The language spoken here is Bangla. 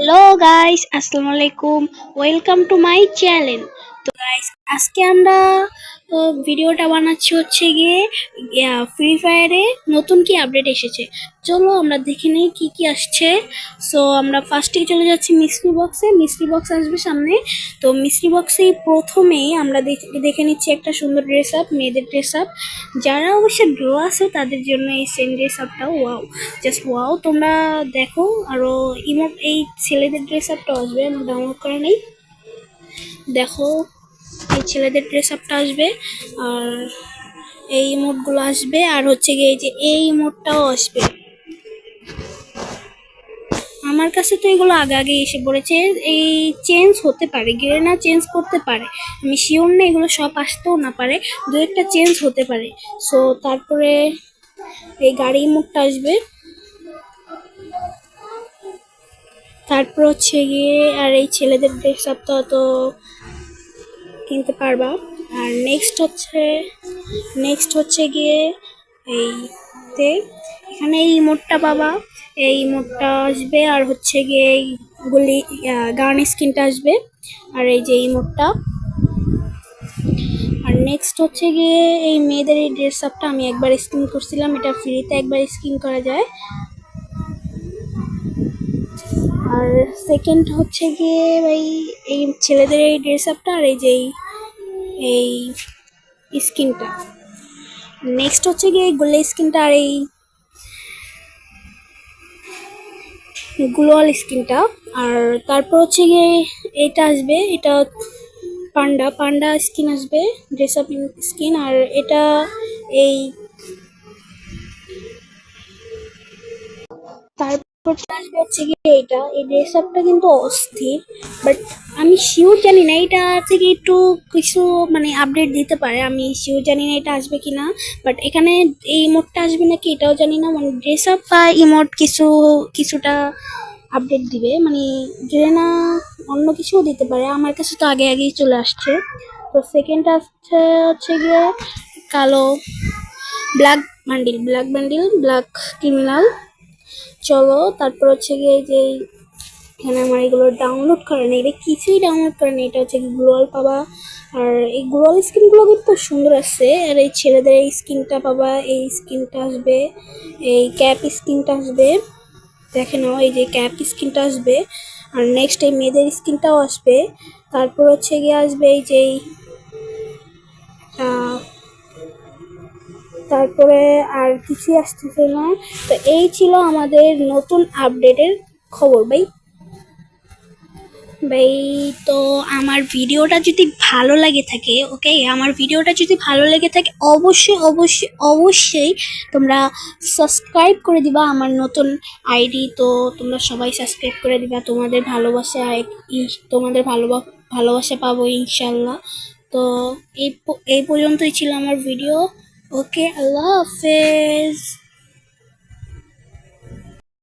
হ্যালো গাইস, আসসালামু আলাইকুম। Welcome to my channel. তো গাইস, আজকে আমরা ভিডিওটা বানাচ্ছি হচ্ছে গিয়ে ফ্রি ফায়ারে নতুন কি আপডেট এসেছে। চলো আমরা দেখে নিই কি কি আসছে। সো আমরা ফার্স্টে চলে যাচ্ছি মিস্ট্রি বক্সে। মিস্ট্রি বক্স আসবে সামনে। তো মিস্ট্রি বক্সেই প্রথমেই আমরা দেখে নিচ্ছি একটা সুন্দর ড্রেস আপ, মেয়েদের ড্রেস আপ। যারা অবশ্য ড্র আছে তাদের জন্য এই সেম ড্রেস আপটাও ওয়াও, জাস্ট ওয়াও। তোমরা দেখো আরো ইমোট, এই ছেলেদের ড্রেস আপটা আসবে, আমার ডাউনলোড করে নেই। দেখো এই ছেলেদের ড্রেস আপটা আসবে, আর এই ইমোটগুলো আসবে, আর হচ্ছে গিয়ে এই যে এই ইমোটটাও আসবে। আমার কাছে তো এগুলো আগে আগে এসে পড়েছে। এই চেঞ্জ হতে পারে, গেরেনা চেঞ্জ করতে পারে, আমি শিওর না, এগুলো সব আসতেও না পারে, দু একটা চেঞ্জ হতে পারে। সো তারপরে এই গাড়ি ইমোটটা আসবে, তারপর হচ্ছে গিয়ে আর এই ছেলেদের ড্রেস আপটা তো কিনতে পারবা। আর নেক্সট হচ্ছে গিয়ে এই তে এখানে এই ইমোটটা পাবা, এই ইমোটটা আসবে, আর হচ্ছে গিয়ে এই গুলি গান স্কিনটা আসবে, আর এই যে ইমোটটা। আর নেক্সট হচ্ছে গিয়ে এই মেয়েদের এই ড্রেস আপটা আমি একবার স্কিন করছিলাম, এটা ফ্রিতে একবার স্কিন করা যায়। আর সেকেন্ড হচ্ছে গিয়ে এই ছেলেদের এই ড্রেস আপটা, আর এই যে এই স্কিনটা। নেক্সট হচ্ছে গিয়ে গোল্ডেন স্কিনটা, আর এই গ্লোয়াল স্কিনটা। আর তারপর হচ্ছে গিয়ে এটা আসবে, এটা পান্ডা স্কিন আসবে, ড্রেস আপ স্কিন। আর এটা এই তারপর আসবে হচ্ছে গিয়ে এইটা, এই ড্রেস আপটা কিন্তু অস্থির, বাট আমি শিওর জানি না এটা থেকে একটু কিছু মানে আপডেট দিতে পারে, আমি শিওর জানি না এটা আসবে কিনা। বাট এখানে এই ইমোটটা আসবে নাকি এটাও জানি না, মানে ড্রেস আপ বা ইমোট কিছুটা আপডেট দিবে, মানে যে না অন্য কিছুও দিতে পারে। আমার কাছে তো আগে আগেই চলে আসছে। তো সেকেন্ড আসছে হচ্ছে গিয়ে কালো ব্ল্যাক বান্ডিল ব্ল্যাক ক্রিমিনাল। চলো তারপর হচ্ছে গিয়ে যে এখানে আমার এগুলো ডাউনলোড করে নেই, এটা কিছুই ডাউনলোড করে নেই, এটা হচ্ছে গ্লোয়াল পাবা। আর এই গ্লোয়াল স্কিনগুলো কিন্তু সুন্দর আছে। আর এই ছেলেদের এই স্কিনটা পাবা, এই স্কিনটা আসবে, এই ক্যাপ স্কিনটা আসবে, দেখে নাও এই যে ক্যাপ স্কিনটা আসবে। আর নেক্সট এই মেয়েদের স্কিনটাও আসবে। তারপর হচ্ছে গিয়ে আসবে এই যে তারপরে আর কিছুই আসতেছে না। তো এই ছিল আমাদের নতুন আপডেটের খবর ভাই। ভাই তো আমার ভিডিওটা যদি ভালো লাগে থাকে, ওকে, আমার ভিডিওটা যদি ভালো লেগে থাকে অবশ্যই তোমরা সাবস্ক্রাইব করে দিবা আমার নতুন আইডি। তো তোমরা সবাই সাবস্ক্রাইব করে দিবা, তোমাদের ভালোবাসা পাবো ইনশাল্লাহ। তো এই পর্যন্তই ছিল আমার ভিডিও। ওকে, আল্লাহ হাফেজ।